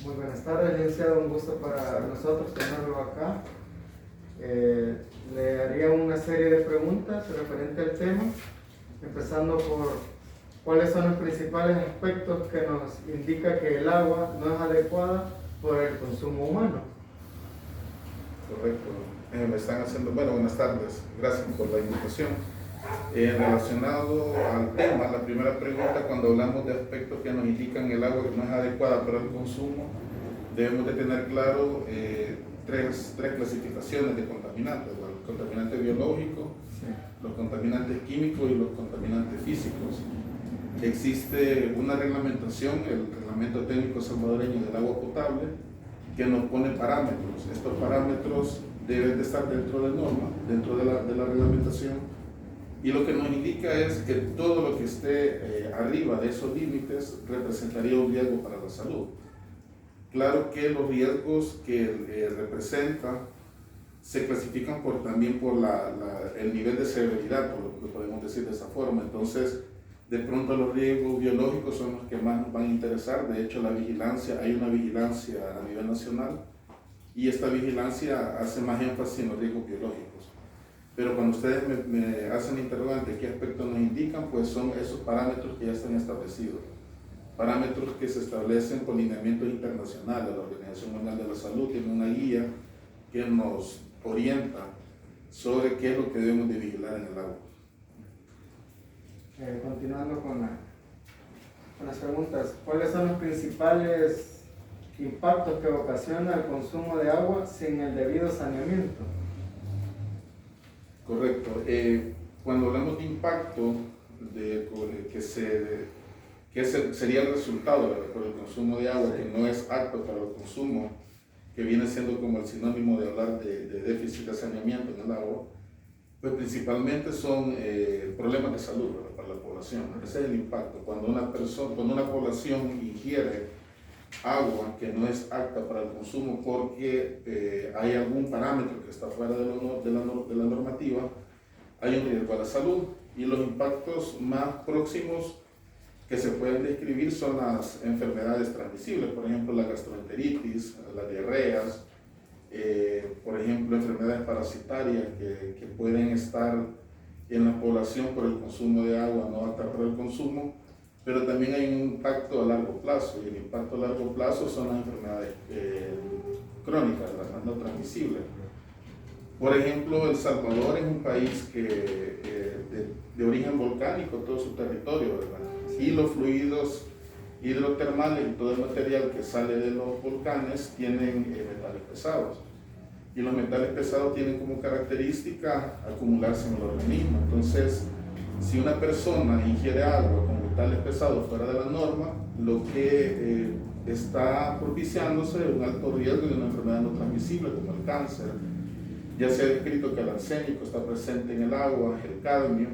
Muy buenas tardes, licenciado. Un gusto para nosotros tenerlo acá. Le haría una serie de preguntas referente al tema, empezando por cuáles son los principales aspectos que nos indica que el agua no es adecuada por el consumo humano. Correcto. Me están haciendo, bueno, buenas tardes. Gracias por la invitación. Relacionado al tema, la primera pregunta, cuando hablamos de aspectos que nos indican el agua que no es adecuada para el consumo, debemos de tener claro tres clasificaciones de contaminantes: los contaminantes biológicos, los contaminantes químicos y los contaminantes físicos. Existe una reglamentación, el Reglamento Técnico Salvadoreño del Agua Potable, que nos pone parámetros. Estos parámetros deben de estar dentro de norma, dentro de la reglamentación, y lo que nos indica es que todo lo que esté arriba de esos límites representaría un riesgo para la salud. Claro que los riesgos que representa se clasifican también por el nivel de severidad, por lo que podemos decir de esa forma. Entonces, de pronto los riesgos biológicos son los que más nos van a interesar. De hecho, la vigilancia, hay una vigilancia a nivel nacional, y esta vigilancia hace más énfasis en los riesgos biológicos. Pero cuando ustedes me hacen interrogante qué aspectos nos indican, pues son esos parámetros que ya están establecidos. Parámetros que se establecen por lineamientos internacionales. La Organización Mundial de la Salud tiene una guía que nos orienta sobre qué es lo que debemos de vigilar en el agua. Continuando con las preguntas, ¿cuáles son los principales impactos que ocasiona el consumo de agua sin el debido saneamiento? Correcto. Cuando hablamos de impacto, que sería el resultado por el consumo de agua, que no es apto para el consumo, que viene siendo como el sinónimo de hablar de déficit de saneamiento en el agua, pues principalmente son problemas de salud, ¿verdad?, para la población. Ese es el impacto. Cuando una población ingiere agua que no es apta para el consumo porque hay algún parámetro que está fuera de la normativa, hay un riesgo a la salud. Y los impactos más próximos que se pueden describir son las enfermedades transmisibles, por ejemplo la gastroenteritis, las diarreas, por ejemplo enfermedades parasitarias que pueden estar en la población por el consumo de agua no apta para el consumo. Pero también hay un impacto a largo plazo, y el impacto a largo plazo son las enfermedades crónicas, las no transmisibles. Por ejemplo, El Salvador es un país de origen volcánico, todo su territorio, ¿verdad? Y los fluidos hidrotermales y todo el material que sale de los volcanes tienen metales pesados. Y los metales pesados tienen como característica acumularse en el organismo. Entonces, si una persona ingiere agua con metales pesados fuera de la norma, lo que está propiciándose es un alto riesgo de una enfermedad no transmisible como el cáncer. Ya se ha descrito que el arsénico está presente en el agua, el cadmio,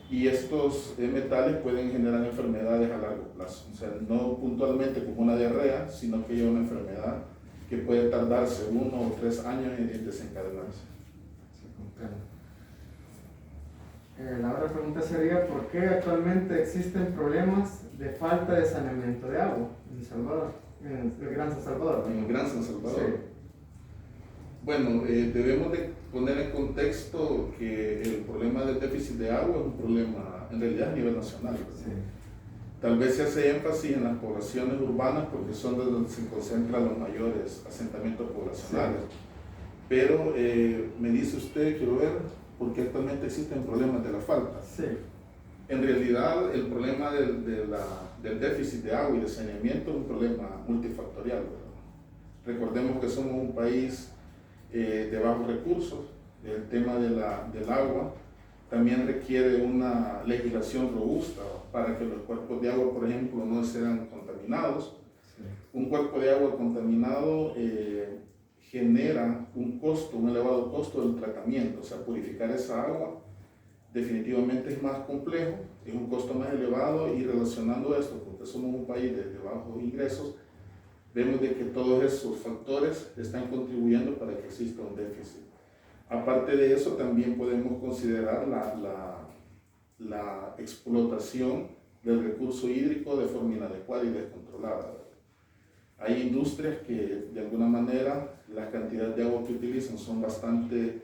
y estos metales pueden generar enfermedades a largo plazo. O sea, no puntualmente como una diarrea, sino que ya una enfermedad que puede tardarse 1 o 3 años en desencadenarse. La otra pregunta sería, ¿por qué actualmente existen problemas de falta de saneamiento de agua en El Salvador, en el Gran San Salvador? En el Gran San Salvador. Sí. Bueno, debemos de poner en contexto que el problema del déficit de agua es un problema en realidad a nivel nacional. Sí. Tal vez se hace énfasis en las poblaciones urbanas porque son donde se concentran los mayores asentamientos poblacionales. Sí. Pero me dice usted, quiero ver, ¿por qué actualmente existen problemas de la falta? Sí. En realidad, el problema del déficit de agua y de saneamiento es un problema multifactorial, ¿verdad? Recordemos que somos un país de bajos recursos. El tema del agua también requiere una legislación robusta para que los cuerpos de agua, por ejemplo, no sean contaminados. Sí. Un cuerpo de agua contaminado genera un elevado costo del tratamiento. O sea, purificar esa agua definitivamente es más complejo, es un costo más elevado, y relacionando esto, porque somos un país de bajos ingresos, vemos de que todos esos factores están contribuyendo para que exista un déficit. Aparte de eso, también podemos considerar la explotación del recurso hídrico de forma inadecuada y descontrolada. Hay industrias que de alguna manera las cantidades de agua que utilizan son bastante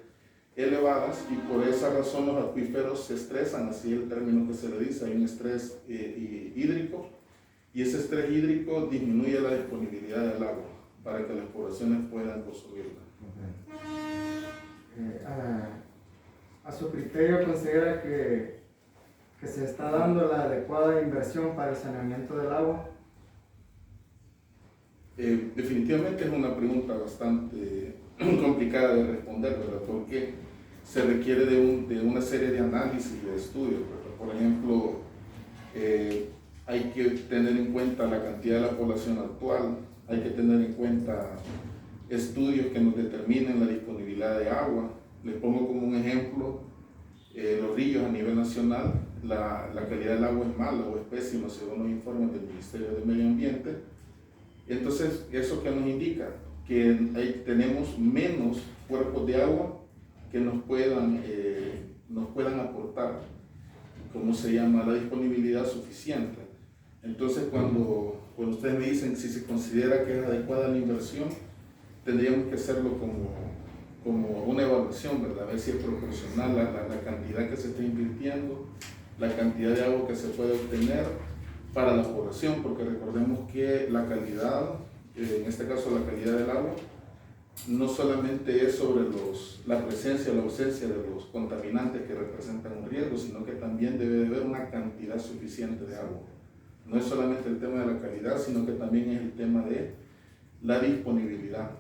elevadas y por esa razón los acuíferos se estresan, así es el término que se le dice, hay un estrés hídrico y ese estrés hídrico disminuye la disponibilidad del agua para que las poblaciones puedan consumirla. A su criterio, ¿considera que se está dando la adecuada inversión para el saneamiento del agua? Definitivamente es una pregunta bastante complicada de responder, ¿verdad? Porque se requiere de una serie de análisis y de estudios, ¿verdad? Por ejemplo, hay que tener en cuenta la cantidad de la población actual, hay que tener en cuenta estudios que nos determinen la disponibilidad de agua. Les pongo como un ejemplo, los ríos a nivel nacional, la calidad del agua es mala o es pésima según los informes del Ministerio de Medio Ambiente. Entonces, ¿eso qué nos indica? Que tenemos menos cuerpos de agua que nos puedan aportar, ¿cómo se llama?, la disponibilidad suficiente. Entonces, cuando ustedes me dicen si se considera que es adecuada la inversión, tendríamos que hacerlo como una evaluación, ¿verdad? A ver si es proporcional la cantidad que se está invirtiendo, la cantidad de agua que se puede obtener para la población, porque recordemos que la calidad, en este caso la calidad del agua, no solamente es sobre la presencia o la ausencia de los contaminantes que representan un riesgo, sino que también debe de haber una cantidad suficiente de agua. No es solamente el tema de la calidad, sino que también es el tema de la disponibilidad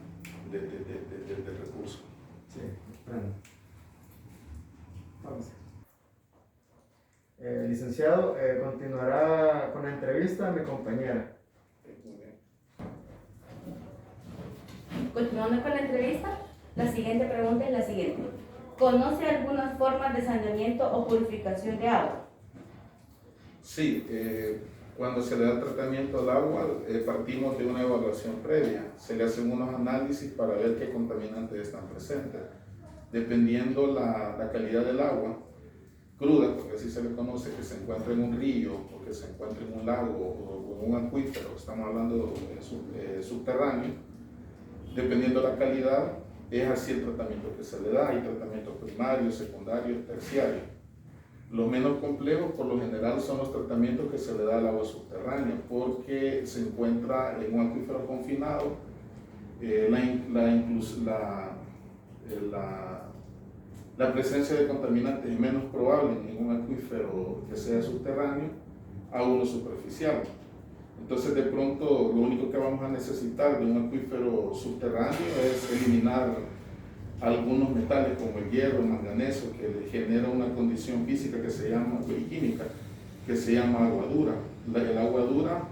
del recurso. Sí, bueno. Vamos. Licenciado, continuará con la entrevista a mi compañera. Continuando con la entrevista, la siguiente pregunta es la siguiente. ¿Conoce algunas formas de saneamiento o purificación de agua? Sí, cuando se le da tratamiento al agua, partimos de una evaluación previa. Se le hacen unos análisis para ver qué contaminantes están presentes. Dependiendo la calidad del agua, cruda, porque así se le conoce, que se encuentra en un río, o que se encuentra en un lago, o en un acuífero, estamos hablando de subterráneo, dependiendo de la calidad, es así el tratamiento que se le da. Hay tratamientos primarios, secundarios, terciarios. Los menos complejos, por lo general, son los tratamientos que se le da al agua subterránea, porque se encuentra en un acuífero confinado, la presencia de contaminantes es menos probable en un acuífero que sea subterráneo a uno superficial. Entonces, de pronto, lo único que vamos a necesitar de un acuífero subterráneo es eliminar algunos metales como el hierro, el manganeso, que le genera una condición física que se llama, y química, que se llama agua dura. El agua dura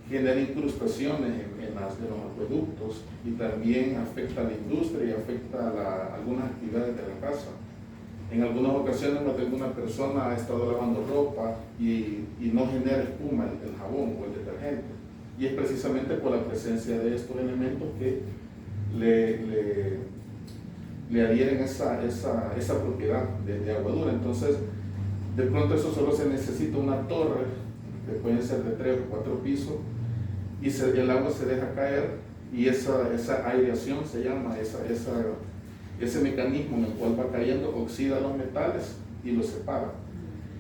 genera incrustaciones en los acueductos y también afecta a la industria y afecta algunas actividades de la casa. En algunas ocasiones, más de una persona ha estado lavando ropa y no genera espuma el jabón o el detergente. Y es precisamente por la presencia de estos elementos que le adhieren esa propiedad de agua dura. Entonces, de pronto eso solo se necesita una torre, que pueden ser de 3 o 4 pisos, y el agua se deja caer y esa aireación se llama, ese mecanismo en el cual va cayendo, oxida los metales y los separa.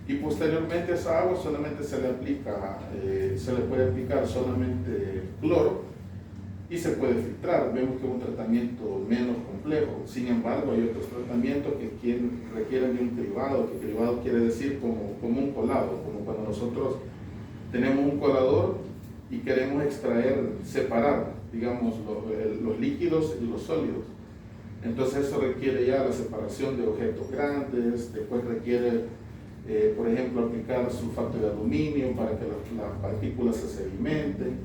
Y posteriormente a esa agua solamente se le puede aplicar solamente cloro y se puede filtrar. Vemos que es un tratamiento menos complejo. Sin embargo, hay otros tratamientos que requieren de un cribado, que cribado quiere decir como un colado, como cuando nosotros tenemos un colador y queremos separar, digamos, los líquidos y los sólidos. Entonces eso requiere ya la separación de objetos grandes, después requiere, por ejemplo, aplicar sulfato de aluminio para que las partículas se sedimenten.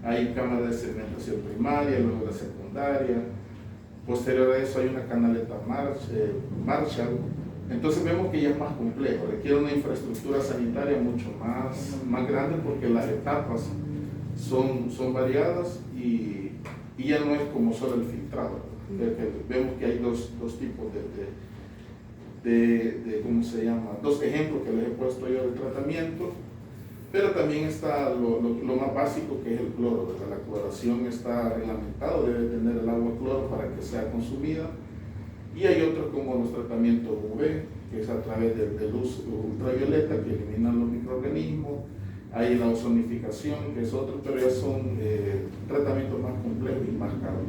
Hay cámaras de sedimentación primaria, luego la secundaria. Posterior a eso hay una canaleta Marshall. Entonces vemos que ya es más complejo, requiere una infraestructura sanitaria mucho más grande porque las etapas son variadas y ya no es como solo el filtrado. Vemos que hay dos tipos ¿cómo se llama? Dos ejemplos que les he puesto yo del tratamiento. Pero también está lo más básico, que es el cloro, ¿verdad? La cloración está reglamentado, debe tener el agua cloro para que sea consumida. Y hay otros como los tratamientos UV, que es a través de luz ultravioleta que eliminan los microorganismos. Hay la ozonificación, que es otro, pero ya son tratamientos más complejos y más caros.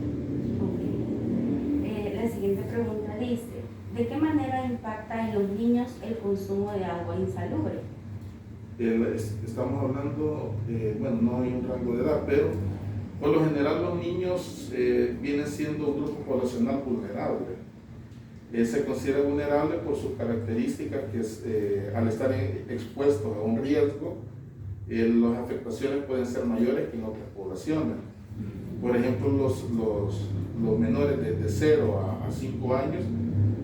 La siguiente pregunta dice, ¿de qué manera impacta en los niños el consumo de agua insalubre? Estamos hablando, bueno, no hay un rango de edad, pero por lo general los niños vienen siendo un grupo poblacional vulnerable. Se considera vulnerable por sus características, que es, al estar expuestos a un riesgo, las afectaciones pueden ser mayores que en otras poblaciones. Por ejemplo, los menores de 0 a 5 años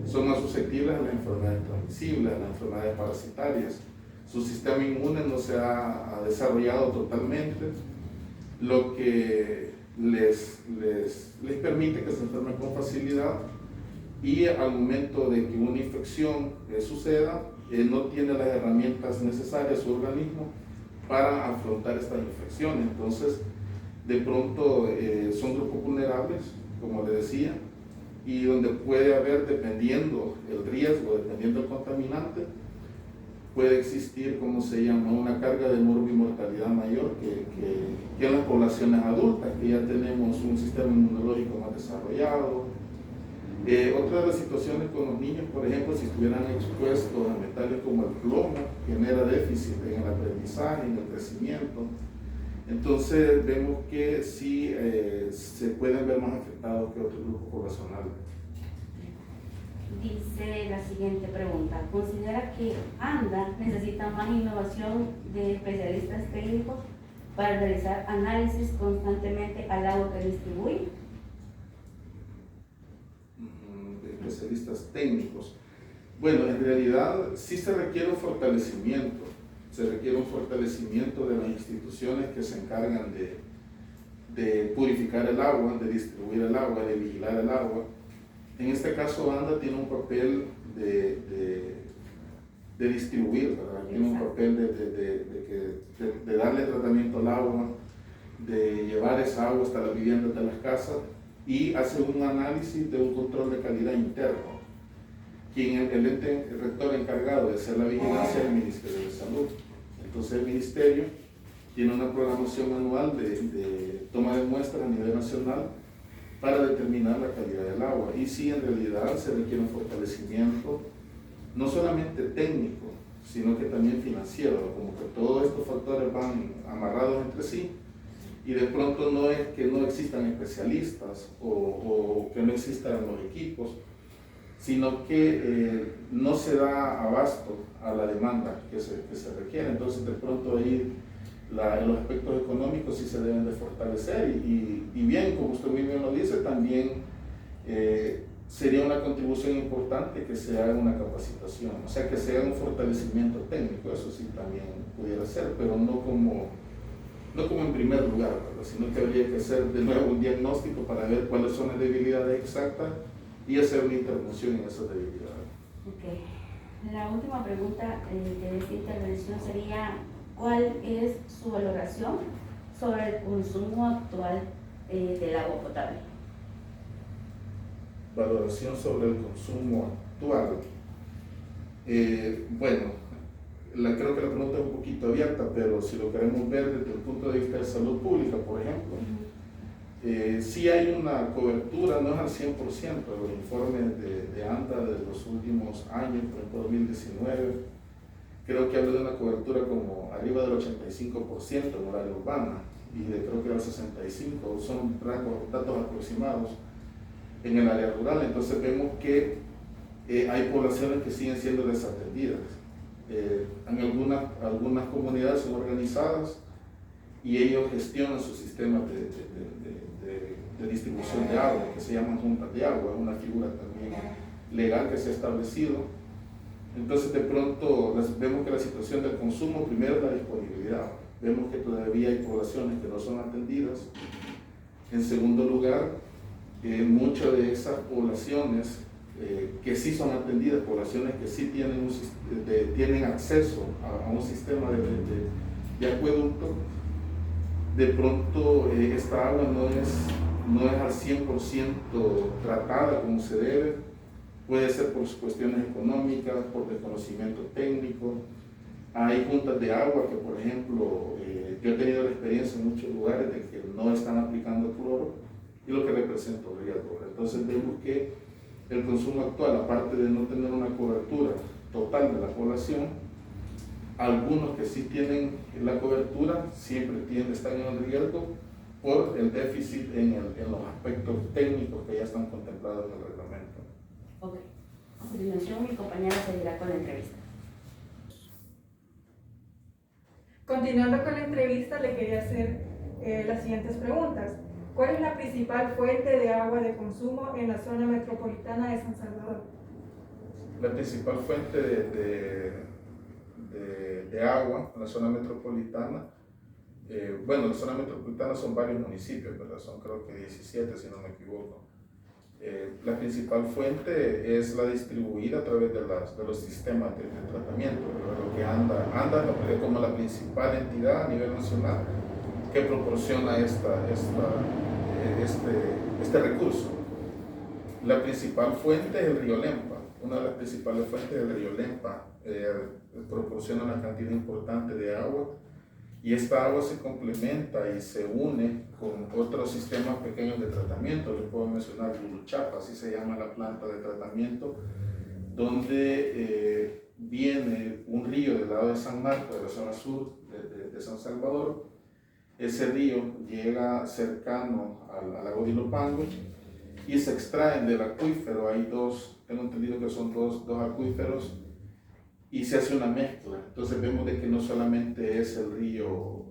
son más susceptibles a las enfermedades transmisibles, a las enfermedades parasitarias. Su sistema inmune no se ha desarrollado totalmente, lo que les permite que se enfermen con facilidad, y al momento de que una infección suceda, no tiene las herramientas necesarias su organismo para afrontar esta infección. Entonces, de pronto son grupos vulnerables, como le decía, y donde puede haber, dependiendo el riesgo, dependiendo el contaminante, puede existir, como se llama, una carga de morbimortalidad mayor que en las poblaciones adultas, que ya tenemos un sistema inmunológico más desarrollado. Otra de las situaciones con los niños, por ejemplo, si estuvieran expuestos a metales como el plomo, genera déficit en el aprendizaje, en el crecimiento. Entonces vemos que sí se pueden ver más afectados que otros grupos poblacionales. Dice la siguiente pregunta, ¿considera que ANDA necesita más innovación de especialistas técnicos para realizar análisis constantemente al agua que distribuye? Especialistas técnicos. Bueno, en realidad sí se requiere un fortalecimiento, de las instituciones que se encargan de purificar el agua, de distribuir el agua, de vigilar el agua. En este caso, ANDA tiene un papel de distribuir, ¿verdad? Tiene un papel de darle tratamiento al agua, de llevar esa agua hasta las viviendas de las casas, y hace un análisis de un control de calidad interno. El ente rector encargado de hacer la vigilancia es el Ministerio de Salud. Entonces el Ministerio tiene una programación anual de toma de muestras a nivel nacional para determinar la calidad del agua. Y sí, en realidad se requiere un fortalecimiento, no solamente técnico, sino que también financiero, como que todos estos factores van amarrados entre sí. Y de pronto no es que no existan especialistas o que no existan los equipos, sino que no se da abasto a la demanda que se requiere. Entonces, de pronto ahí los aspectos económicos sí se deben de fortalecer, y bien, como usted muy bien lo dice, también sería una contribución importante que se haga una capacitación, o sea, que se haga un fortalecimiento técnico. Eso sí también pudiera ser, pero no como en primer lugar, ¿verdad? Sino que habría que hacer de nuevo un diagnóstico para ver cuáles son las debilidades exactas y hacer una intervención en esas debilidades. Okay. La última pregunta de esta intervención sería, ¿cuál es su valoración sobre el consumo actual del agua potable? Valoración sobre el consumo actual. Bueno, creo que la pregunta es un poquito abierta, pero si lo queremos ver desde el punto de vista de salud pública, por ejemplo, sí hay una cobertura, no es al 100%, los informes de ANDA de los últimos años, por ejemplo 2019, creo que habla de una cobertura como arriba del 85% en horario urbana, y creo que del 65%, son datos aproximados en el área rural. Entonces vemos que hay poblaciones que siguen siendo desatendidas. En algunas comunidades son organizadas y ellos gestionan su sistema de distribución de agua, que se llaman juntas de agua, una figura también legal que se ha establecido. Entonces de pronto vemos que la situación del consumo, primero es la disponibilidad, vemos que todavía hay poblaciones que no son atendidas. En segundo lugar, muchas de esas poblaciones que sí son atendidas, poblaciones que sí tienen acceso a un sistema de de acueducto, de pronto esta agua no es al 100% tratada como se debe. Puede ser por cuestiones económicas, por desconocimiento técnico. Hay juntas de agua que, por ejemplo, yo he tenido la experiencia en muchos lugares de que no están aplicando cloro y lo que representa un riesgo. Entonces vemos que el consumo actual, aparte de no tener una cobertura total de la población, algunos que sí tienen la cobertura siempre están en riesgo por el déficit en los aspectos técnicos que ya están contemplados en el reglamento. Ok. A continuación, mi compañera seguirá con la entrevista. Continuando con la entrevista, le quería hacer las siguientes preguntas. ¿Cuál es la principal fuente de agua de consumo en la zona metropolitana de San Salvador? La principal fuente de agua en la zona metropolitana, bueno, la zona metropolitana son varios municipios, ¿verdad? Son creo que 17, si no me equivoco. La principal fuente es la distribuida a través de los sistemas de tratamiento, ¿verdad? Lo que anda como la principal entidad a nivel nacional que proporciona este recurso. La principal fuente es el río Lempa. Una de las principales fuentes es el río Lempa. Proporciona una cantidad importante de agua y esta agua se complementa y se une con otros sistemas pequeños de tratamiento. Les puedo mencionar Luluchapa, así se llama la planta de tratamiento, donde viene un río del lado de San Marcos, de la zona sur de San Salvador. Ese río llega cercano al lago de Ilopango y se extraen del acuífero. Hay tengo entendido que son dos acuíferos, y se hace una mezcla. Entonces vemos de que no solamente es el río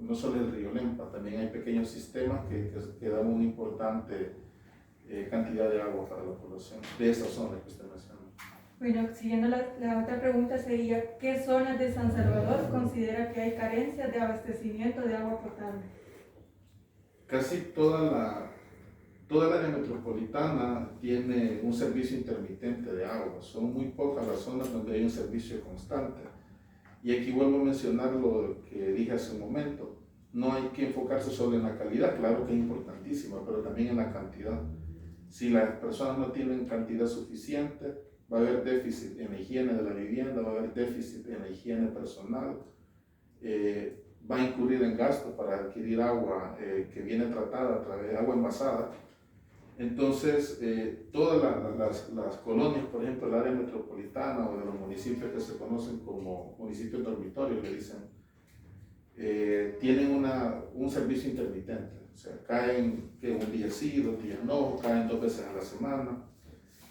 Lempa, también hay pequeños sistemas que dan una importante cantidad de agua para la población de esa zona que usted mencionó. Bueno, siguiendo la otra pregunta sería, ¿qué zonas de San Salvador considera que hay carencias de abastecimiento de agua potable? Casi toda el área metropolitana tiene un servicio intermitente de agua. Son muy pocas las zonas donde hay un servicio constante. Y aquí vuelvo a mencionar lo que dije hace un momento. No hay que enfocarse solo en la calidad, claro que es importantísima, pero también en la cantidad. Si las personas no tienen cantidad suficiente, va a haber déficit en la higiene de la vivienda, va a haber déficit en la higiene personal, va a incurrir en gastos para adquirir agua que viene tratada a través de agua envasada. Entonces, todas las colonias, por ejemplo, el área metropolitana o de los municipios que se conocen como municipios dormitorios, le dicen, tienen un servicio intermitente. O sea, caen un día sí, 2 días no, caen 2 veces a la semana.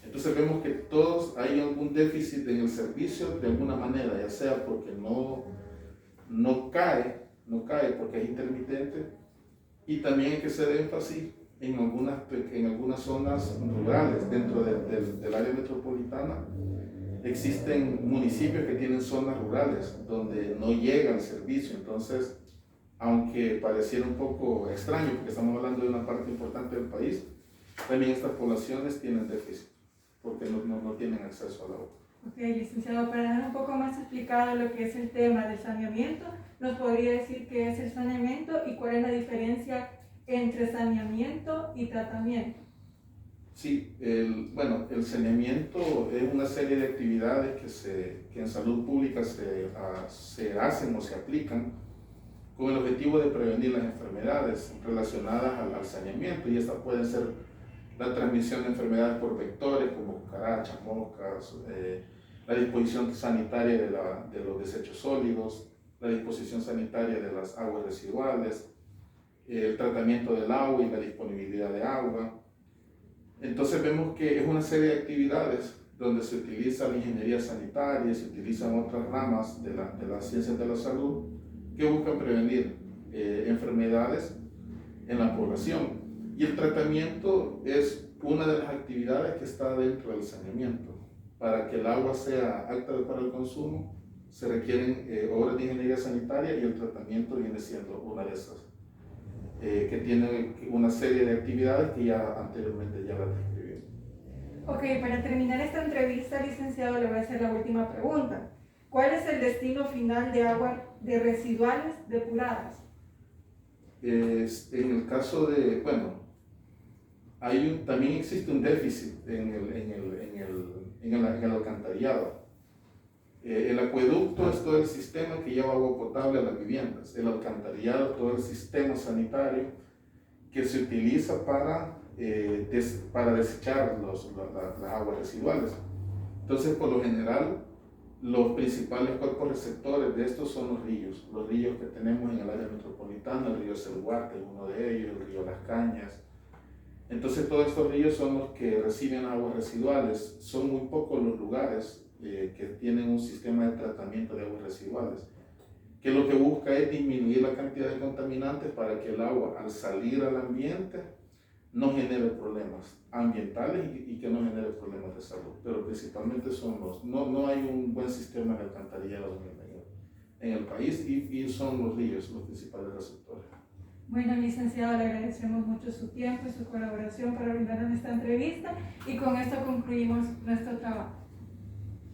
Entonces vemos que todos hay algún déficit en el servicio de alguna manera, ya sea porque no cae porque es intermitente, y también hay que hacer énfasis en algunas zonas rurales dentro del área metropolitana. Existen municipios que tienen zonas rurales donde no llega el servicio. Entonces, aunque pareciera un poco extraño porque estamos hablando de una parte importante del país, también estas poblaciones tienen déficit porque no tienen acceso al agua. Ok, licenciado, para dejar un poco más explicado lo que es el tema del saneamiento, ¿nos podría decir qué es el saneamiento y cuál es la diferencia entre saneamiento y tratamiento? Sí, el saneamiento es una serie de actividades que en salud pública se hacen o se aplican con el objetivo de prevenir las enfermedades relacionadas al saneamiento, y estas pueden ser la transmisión de enfermedades por vectores como cucarachas, moscas, la disposición sanitaria de los desechos sólidos, la disposición sanitaria de las aguas residuales, el tratamiento del agua y la disponibilidad de agua. Entonces vemos que es una serie de actividades donde se utiliza la ingeniería sanitaria, se utilizan otras ramas de las ciencias de la salud que buscan prevenir enfermedades en la población. Y el tratamiento es una de las actividades que está dentro del saneamiento. Para que el agua sea apta para el consumo, se requieren obras de ingeniería sanitaria, y el tratamiento viene siendo una de esas, que tiene una serie de actividades que ya anteriormente ya las describí. Ok, para terminar esta entrevista, licenciado, le voy a hacer la última pregunta. ¿Cuál es el destino final de agua de residuales depuradas? En el caso de, bueno, también existe un déficit en el alcantarillado. El acueducto es todo el sistema que lleva agua potable a las viviendas. El alcantarillado, todo el sistema sanitario que se utiliza para desechar las aguas residuales. Entonces, por lo general, los principales cuerpos receptores de estos son los ríos que tenemos en el área metropolitana. El río Selhuarte es uno de ellos, el río Las Cañas. Entonces, todos estos ríos son los que reciben aguas residuales. Son muy pocos los lugares que tienen un sistema de tratamiento de aguas residuales, que lo que busca es disminuir la cantidad de contaminantes para que el agua, al salir al ambiente, no genere problemas ambientales y que no genere problemas de salud. Pero principalmente son no hay un buen sistema de alcantarillado en el país, y son los ríos los principales receptores. Bueno, licenciado, le agradecemos mucho su tiempo y su colaboración para brindarnos esta entrevista, y con esto concluimos nuestro trabajo.